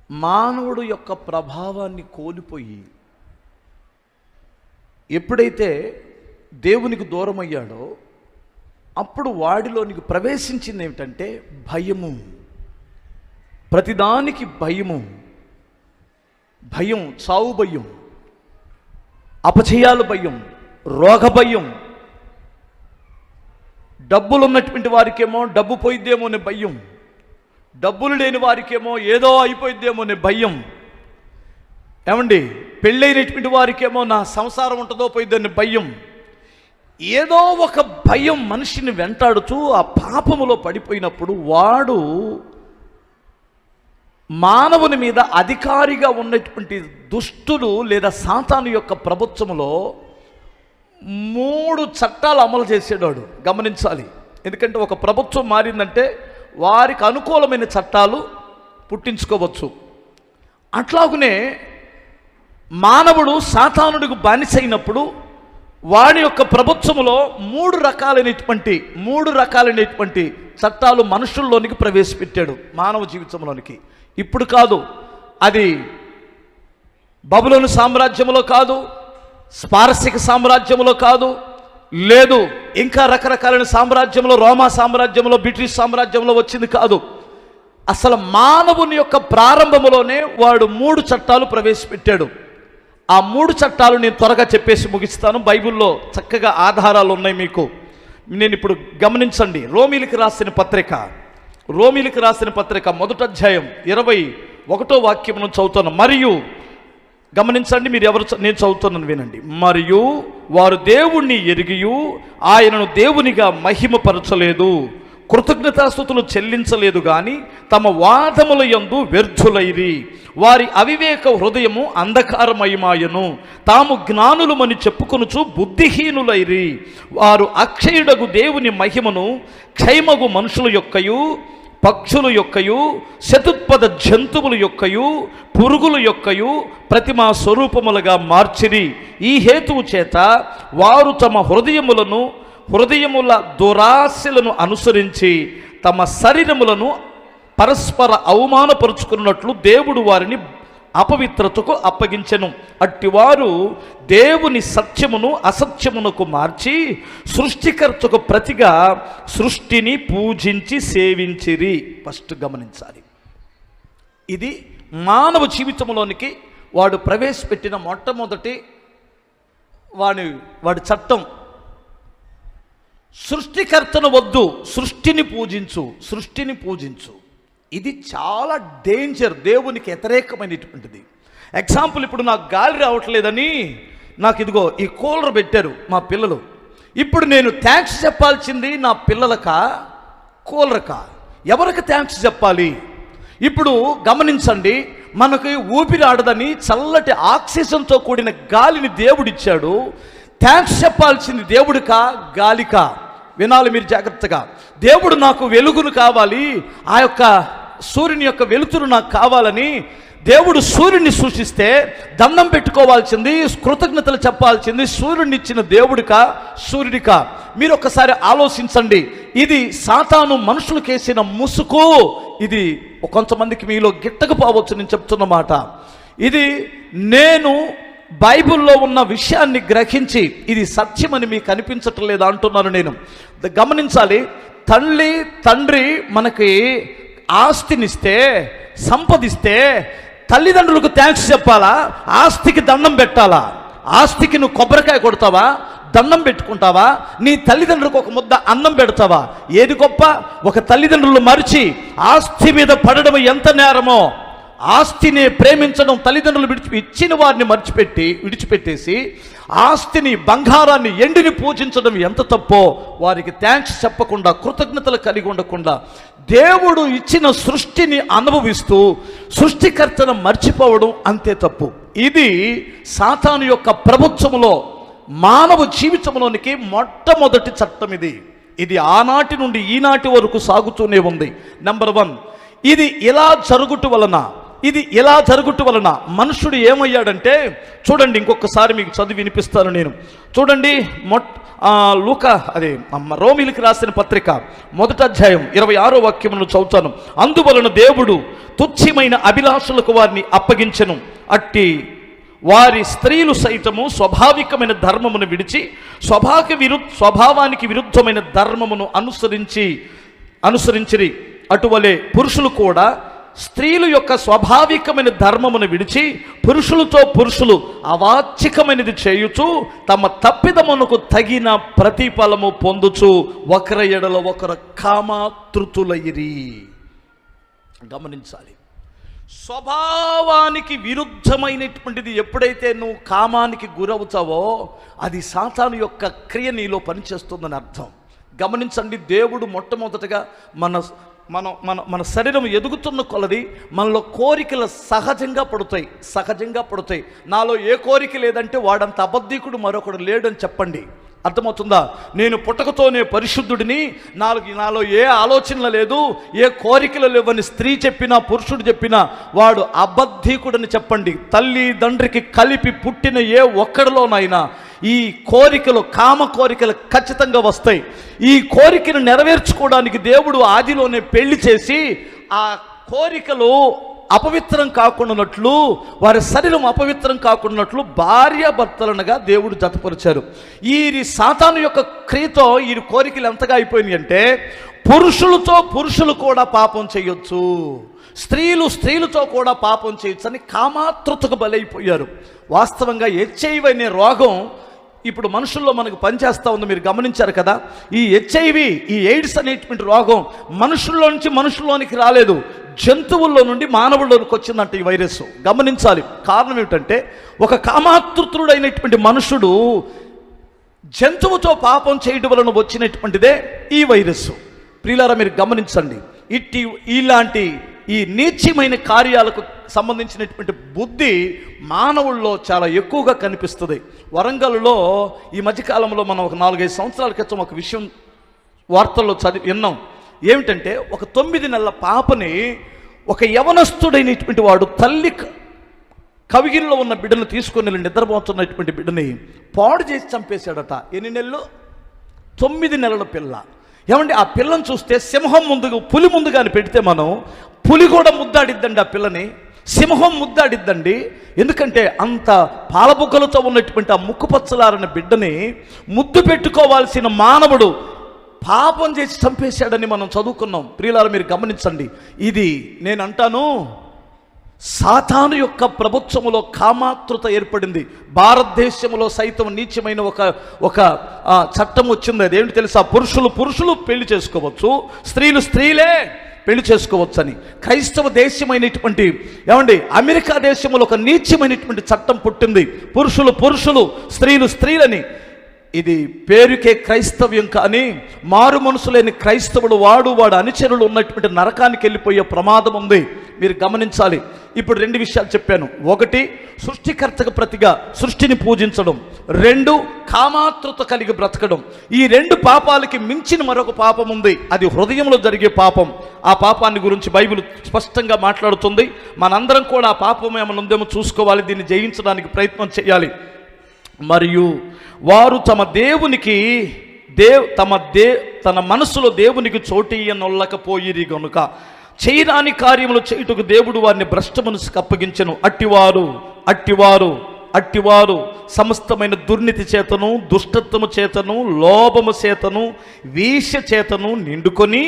మానవుడు యొక్క ప్రభావాన్ని కోల్పోయి ఎప్పుడైతే దేవునికి దూరం అయ్యాడో అప్పుడు వాడిలోనికి ప్రవేశించింది ఏమిటంటే భయము. ప్రతిదానికి భయము. భయం, చావు భయం, అపజయాల భయం, రోగ భయం. డబ్బులు ఉన్నటువంటి వారికేమో డబ్బు పోయిద్దేమో అనే భయం, డబ్బులు లేని వారికేమో ఏదో అయిపోయిద్దేమో అనే భయం. ఏమండి, పెళ్ళైనటువంటి వారికేమో నా సంసారం ఉంటుందో పోయిద్దని భయం. ఏదో ఒక భయం మనిషిని వెంటాడుతూ ఆ పాపములో పడిపోయినప్పుడు వాడు మానవుని మీద అధికారిగా ఉన్నటువంటి దుష్టులు లేదా సాతాను యొక్క ప్రభుత్వంలో 3 చట్టాలు అమలు చేసేవాడు. గమనించాలి. ఎందుకంటే ఒక ప్రభుత్వం మారిందంటే వారికి అనుకూలమైన చట్టాలు పుట్టించుకోవచ్చు. అట్లాగనే మానవుడు సాతానుడికి బానిసైనప్పుడు వాడి యొక్క ప్రభుత్వంలో 3 రకాలైనటువంటి చట్టాలు మనుషుల్లోనికి ప్రవేశపెట్టాడు మానవ జీవితంలోనికి. ఇప్పుడు కాదు, అది బబులోను సామ్రాజ్యంలో కాదు, స్పారసిక సామ్రాజ్యంలో కాదు, లేదు ఇంకా రకరకాలైన సామ్రాజ్యంలో, రోమా సామ్రాజ్యంలో, బ్రిటిష్ సామ్రాజ్యంలో వచ్చింది కాదు. అసలు మానవుని యొక్క ప్రారంభంలోనే వాడు 3 చట్టాలు ప్రవేశపెట్టాడు. ఆ 3 చట్టాలు నేను త్వరగా చెప్పేసి ముగిస్తాను. బైబిల్లో చక్కగా ఆధారాలు ఉన్నాయి మీకు. నేను ఇప్పుడు గమనించండి. రోమీలకు రాసిన పత్రిక 1వ అధ్యాయం 21వ వాక్యం నుంచి చదువుతాను. మరియు గమనించండి, మీరు ఎవరు, నేను చదువుతున్నాను వినండి. మరియు వారు దేవుణ్ణి ఎరిగియు ఆయనను దేవునిగా మహిమపరచలేదు, కృతజ్ఞతాస్తుతులు చెల్లించలేదు గాని తమ వాదముల యందు వ్యర్థులైరి. వారి అవివేక హృదయము అంధకారమయమాయను, తాము జ్ఞానులమని చెప్పుకొనుచు బుద్ధిహీనులైరి. వారు అక్షయుడగు దేవుని మహిమను క్షయమగు మనుషుల యొక్కయు, పక్షుల యొక్కయు, శతుత్పద జంతువుల యొక్కయు, పురుగుల యొక్కయు ప్రతిమా స్వరూపములుగా మార్చిరి. ఈ హేతువు చేత వారు తమ హృదయముల దురాశలను అనుసరించి తమ శరీరములను పరస్పర అవమానపరుచుకున్నట్లు దేవుడు వారిని అపవిత్రతకు అప్పగించెను. అట్టివారు దేవుని సత్యమును అసత్యమునకు మార్చి సృష్టికర్తకు ప్రతిగా సృష్టిని పూజించి సేవించిరి. ఫస్ట్ గమనించాలి, ఇది మానవ జీవితంలోనికి వాడు ప్రవేశపెట్టిన మొట్టమొదటి వాడి చట్టం. సృష్టికర్తను వద్దు, సృష్టిని పూజించు. ఇది చాలా డేంజర్, దేవునికి వ్యతిరేకమైనటువంటిది. ఎగ్జాంపుల్, ఇప్పుడు నాకు గాలి రావట్లేదని నాకు ఇదిగో ఈ కూలర్ పెట్టారు మా పిల్లలు. ఇప్పుడు నేను థ్యాంక్స్ చెప్పాల్సింది నా పిల్లలకా, కూలర్కా? ఎవరికి థ్యాంక్స్ చెప్పాలి? ఇప్పుడు గమనించండి, మనకి ఊపిరాడదని చల్లటి ఆక్సిజన్తో కూడిన గాలిని దేవుడిచ్చాడు. థ్యాంక్స్ చెప్పాల్సింది దేవుడికా, గాలికా? వినాలి మీరు జాగ్రత్తగా. దేవుడు నాకు వెలుగును కావాలి, ఆ యొక్క సూర్యుని యొక్క వెలుతురు నాకు కావాలని దేవుడు సూర్యుని సృష్టిస్తే దండం పెట్టుకోవాల్సింది, కృతజ్ఞతలు చెప్పాల్సింది సూర్యుడిని ఇచ్చిన దేవుడికా, సూర్యుడికా? మీరు ఒక్కసారి ఆలోచించండి. ఇది సాతాను మనుషులకేసిన ముసుగు. ఇది కొంతమందికి మీలో గిట్టకపోవచ్చు నేను చెప్తున్న మాట. ఇది నేను బైబిల్లో ఉన్న విషయాన్ని గ్రహించి ఇది సత్యమని మీకు అనిపించటం లేదా అంటున్నాను నేను. గమనించాలి, తండ్రి మనకి ఆస్తినిస్తే, సంపదిస్తే తల్లిదండ్రులకు థ్యాంక్స్ చెప్పాలా, ఆస్తికి దండం పెట్టాలా? ఆస్తికి నువ్వు కొబ్బరికాయ కొడతావా, దండం పెట్టుకుంటావా? నీ తల్లిదండ్రులకు ఒక ముద్ద అన్నం పెడతావా? ఏది గొప్ప? ఒక తల్లిదండ్రులు మరిచి ఆస్తి మీద పడడం ఎంత నేరమో, ఆస్తిని ప్రేమించడం, తల్లిదండ్రులు ఇచ్చిన వారిని విడిచిపెట్టేసి ఆస్తిని, బంగారాన్ని, ఎండిని పూజించడం ఎంత తప్పో, వారికి థ్యాంక్స్ చెప్పకుండా, కృతజ్ఞతలు కలిగి ఉండకుండా దేవుడు ఇచ్చిన సృష్టిని అనుభవిస్తూ సృష్టికర్తను మర్చిపోవడం అంతే తప్పు. ఇది సాతాను యొక్క ప్రభుత్వంలో మానవ జీవితంలోనికి మొట్టమొదటి చట్టం. ఇది ఆనాటి నుండి ఈనాటి వరకు సాగుతూనే ఉంది. నెంబర్ 1, ఇది ఇలా జరుగుట వలన మనుషుడు ఏమయ్యాడంటే, చూడండి ఇంకొకసారి మీకు చదివి వినిపిస్తాను నేను. చూడండి, లూకా రోమీలకు రాసిన పత్రిక 1వ అధ్యాయం 26వ వాక్యమును చదువుతాను. అందువలన దేవుడు తుచ్చమైన అభిలాషులకు వారిని అప్పగించెను. అట్టి వారి స్త్రీలు సైతము స్వాభావికమైన ధర్మమును విడిచి స్వభావానికి విరుద్ధమైన ధర్మమును అనుసరించిరి. అటువలే పురుషులు కూడా స్త్రీల యొక్క స్వాభావికమైన ధర్మమును విడిచి పురుషులు అవాచ్యకమైనది చేయుచు తమ తప్పిదమునకు తగిన ప్రతిఫలము పొందుచు ఒకరి ఎడల ఒకరు కామాతృతులైరి. గమనించాలి, స్వభావానికి విరుద్ధమైనటువంటిది ఎప్పుడైతే నువ్వు కామానికి గురవుతావో అది సాతాను యొక్క క్రియ నీలో పనిచేస్తుందని అర్థం. గమనించండి, దేవుడు మొట్టమొదటగా మన శరీరం ఎదుగుతున్న కొలది మనలో కోరికలు సహజంగా పడుతాయి. నాలో ఏ కోరిక లేదంటే వాడంత అబద్ధికుడు మరొకడు లేడని చెప్పండి. అర్థమవుతుందా? నేను పుట్టకతోనే పరిశుద్ధుడిని, నాలో ఏ ఆలోచనలు లేదు, ఏ కోరికలు లేవని స్త్రీ చెప్పినా పురుషుడు చెప్పినా వాడు అబద్ధికుడని చెప్పండి. తల్లి తండ్రికి కలిపి పుట్టిన ఏ ఒక్కడిలోనైనా ఈ కోరికలు, కామ కోరికలు ఖచ్చితంగా వస్తాయి. ఈ కోరికను నెరవేర్చుకోవడానికి దేవుడు ఆదిలోనే పెళ్లి చేసి ఆ కోరికలు అపవిత్రం కాకుండానట్లు, వారి శరీరం అపవిత్రం కాకుండానట్లు భార్యాభర్తలనుగా దేవుడు జతపరిచారు. ఈ సాతాను యొక్క క్రియతో ఈ కోరికలు ఎంతగా అయిపోయినాయి అంటే పురుషులు కూడా పాపం చేయొచ్చు, స్త్రీలతో కూడా పాపం చేయొచ్చు అని కామాతృతకు బలైపోయారు. వాస్తవంగా HIV అనే రోగం ఇప్పుడు మనుషుల్లో మనకు పనిచేస్తూ ఉంది. మీరు గమనించారు కదా, ఈ HIV, ఈ ఎయిడ్స్ అనేటువంటి రోగం మనుషుల్లో నుంచి మనుషుల్లోనికి రాలేదు, జంతువుల్లో నుండి మానవుల్లోనికి వచ్చిందంట ఈ వైరస్. గమనించాలి, కారణం ఏమిటంటే ఒక కామాతృతుడైనటువంటి మనుషుడు జంతువుతో పాపం చేయడం వలన వచ్చినటువంటిదే ఈ వైరస్. ప్రియులారా, మీరు గమనించండి, ఇలాంటి ఈ నీచమైన కార్యాలకు సంబంధించినటువంటి బుద్ధి మానవుల్లో చాలా ఎక్కువగా కనిపిస్తుంది. వరంగల్లో ఈ మధ్యకాలంలో మనం ఒక 4-5 సంవత్సరాల క్రితం ఒక విషయం వార్తల్లో విన్నాం. ఏమిటంటే ఒక 9 నెలల పాపని ఒక యవనస్తుడైనటువంటి వాడు తల్లి కవిగిరిలో ఉన్న బిడ్డను తీసుకొని నిద్రపోతున్నటువంటి బిడ్డని పాడు చేసి చంపేశాడట. ఎన్ని నెలలు? 9 నెలల పిల్ల. ఏమంటే ఆ పిల్లని చూస్తే సింహం పులి ముందుగాని పెడితే పులి కూడా ముద్దాడిద్దండి, ఆ పిల్లని సింహం ముద్దాడిద్దండి. ఎందుకంటే అంత పాలబుగ్గలతో ఉన్నటువంటి ఆ ముక్కుపచ్చలారని బిడ్డని ముద్దు పెట్టుకోవాల్సిన మానవుడు పాపం చేసి చంపేశాడని మనం చదువుకున్నాం. ప్రియులారా, మీరు గమనించండి, ఇది నేను అంటాను సాతాను యొక్క ప్రభుత్వములో కామాతృత ఏర్పడింది. భారతదేశంలో సైతం నీచమైన ఒక చట్టం వచ్చింది. అదేంటి తెలుసా? పురుషులు పెళ్లి చేసుకోవచ్చు, స్త్రీలే పెళ్లి చేసుకోవచ్చని. క్రైస్తవ దేశమైనటువంటి అమెరికా దేశంలో ఒక నీచమైనటువంటి చట్టం పుట్టింది. పురుషులు స్త్రీలని. ఇది పేరుకే క్రైస్తవ్యం, కానీ మారు మనసులేని క్రైస్తవుడు వాడు అనుచరులు ఉన్నటువంటి నరకానికి వెళ్ళిపోయే ప్రమాదం ఉంది. మీరు గమనించాలి. ఇప్పుడు 2 విషయాలు చెప్పాను. 1, సృష్టికర్తకు ప్రతిగా సృష్టిని పూజించడం. 2, కామాతృత కలిగి బ్రతకడం. ఈ 2 పాపాలకి మించిన మరొక పాపం ఉంది, అది హృదయంలో జరిగే పాపం. ఆ పాపాన్ని గురించి బైబిల్ స్పష్టంగా మాట్లాడుతుంది. మనందరం కూడా ఆ పాపం ఏమైనా ఉందేమో చూసుకోవాలి, దీన్ని జయించడానికి ప్రయత్నం చేయాలి. మరియు వారు తన మనసులో దేవునికి చోటియ్యనొల్లకపోయిరి గనుక చేయరాని కార్యములు చేయుటకు దేవుడు వారిని భ్రష్ట మనసుకు అప్పగించెను. అట్టివారు సమస్తమైన దుర్నీతి చేతను, దుష్టత్వము చేతను, లోభము చేతను, వీష చేతను నిండుకొని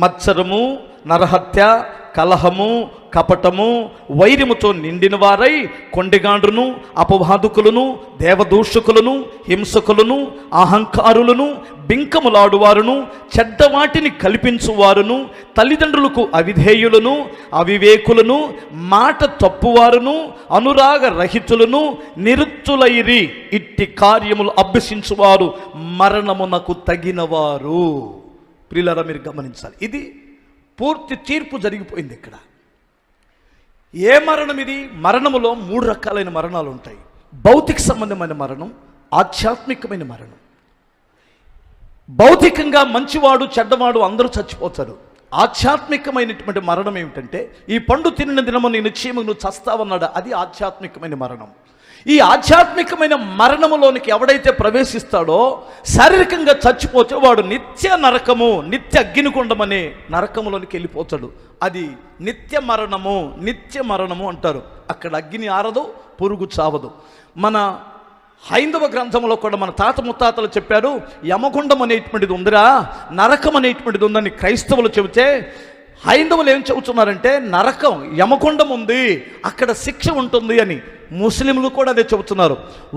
మత్సరము, నరహత్య, కలహము, కపటము, వైరముతో నిండిన వారై కొండెగాండ్రును, అపవాదుకులను, దేవదూషకులను, హింసకులను, అహంకారులను, బింకములాడువారును, చెడ్డవాటిని కల్పించువారును, తల్లిదండ్రులకు అవిధేయులను, అవివేకులను, మాట తప్పువారును, అనురాగ రహితులను, నిరుత్తులైరి. ఇట్టి కార్యములు అభ్యసించువారు మరణమునకు తగినవారు. ప్రియులారా, మీరు గమనించాలి, ఇది పూర్తి తీర్పు జరిగిపోయింది ఇక్కడ. ఏ మరణం ఇది? మరణములో 3 రకాలైన మరణాలు ఉంటాయి. భౌతిక సంబంధమైన మరణం, ఆధ్యాత్మికమైన మరణం. భౌతికంగా మంచివాడు చెడ్డవాడు అందరూ చచ్చిపోతారు. ఆధ్యాత్మికమైనటువంటి మరణం ఏమిటంటే ఈ పండు తినిన దినము నీ నిశ్చయము నువ్వు చస్తావన్నాడు, అది ఆధ్యాత్మికమైన మరణం. ఈ ఆధ్యాత్మికమైన మరణములోనికి ఎవడైతే ప్రవేశిస్తాడో శారీరకంగా చచ్చిపోతే వాడు నిత్య నరకము, నిత్య అగ్నిగుండమనే నరకములోనికి వెళ్ళిపోతాడు. అది నిత్య మరణము అంటారు. అక్కడ అగ్ని ఆరదు, పురుగు చావదు. మన హైందవ గ్రంథంలో కూడా మన తాత ముత్తాతలు చెప్పారు, యమగుండం అనేటువంటిది ఉందిరా, నరకం అనేటువంటిది ఉందని క్రైస్తవులు చెబితే హైందవులు ఏం చెబుతున్నారంటే నరకం, యమగుండం ఉంది, అక్కడ శిక్ష ఉంటుంది అని. ముస్లింలు కూడా అదే చెబుతున్నారు.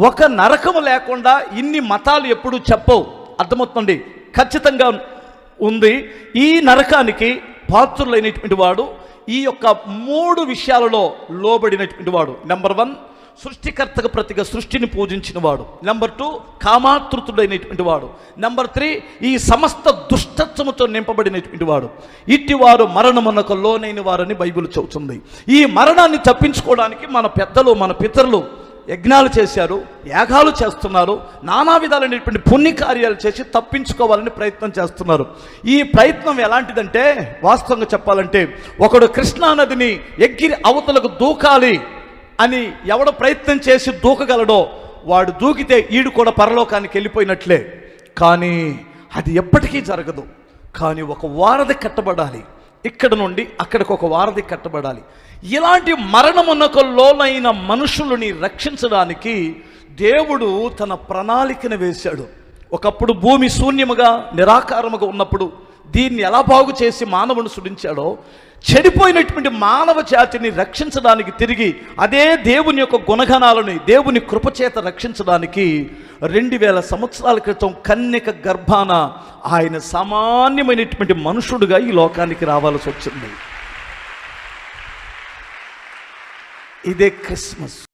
ఒక నరకము లేకుండా ఇన్ని మతాలు ఎప్పుడు చెప్పవు. అర్థమవుతుంది, ఖచ్చితంగా ఉంది. ఈ నరకానికి పాత్రులైనటువంటి వాడు ఈ యొక్క 3 విషయాలలో లోబడినటువంటి వాడు. నెంబర్ 1, సృష్టికర్తకు ప్రతిగా సృష్టిని పూజించిన వాడు. నెంబర్ 2, కామాతృతుడైనటువంటి వాడు. నెంబర్ 3, ఈ సమస్త దుష్టత్వముతో నింపబడినటువంటి వాడు. ఇట్టివారు మరణమునకు లోనైన వారని బైబిల్ చెబుతుంది. ఈ మరణాన్ని తప్పించుకోవడానికి మన పెద్దలు, మన పితరులు యజ్ఞాలు చేశారు, యాగాలు చేస్తున్నారు, నానా విధాలైనటువంటి పుణ్యకార్యాలు చేసి తప్పించుకోవాలని ప్రయత్నం చేస్తున్నారు. ఈ ప్రయత్నం ఎలాంటిదంటే, వాస్తవంగా చెప్పాలంటే, ఒకడు కృష్ణానదిని ఎగిరి అవతలకు దూకాలి అని ఎవడ ప్రయత్నం చేసి దూకగలడో వాడు దూకితే ఈడు కూడా పరలోకానికి వెళ్ళిపోయినట్లే. కానీ అది ఎప్పటికీ జరగదు. కానీ ఒక వారధి కట్టబడాలి, ఇక్కడ నుండి అక్కడికి ఒక వారధి కట్టబడాలి. ఇలాంటి మరణమునకు లోనైన మనుషులని రక్షించడానికి దేవుడు తన ప్రణాళికను వేశాడు. ఒకప్పుడు భూమి శూన్యముగా నిరాకారముగా ఉన్నప్పుడు దీన్ని ఎలా బాగు చేసి మానవుని సృష్టించాడో, చెడిపోయినటువంటి మానవ జాతిని రక్షించడానికి తిరిగి అదే దేవుని యొక్క గుణగణాలని దేవుని కృపచేత రక్షించడానికి 2000 సంవత్సరాల క్రితం కన్యక గర్భాన ఆయన సామాన్యమైనటువంటి మనుషుడుగా ఈ లోకానికి రావాల్సి వచ్చింది. ఇదే క్రిస్మస్.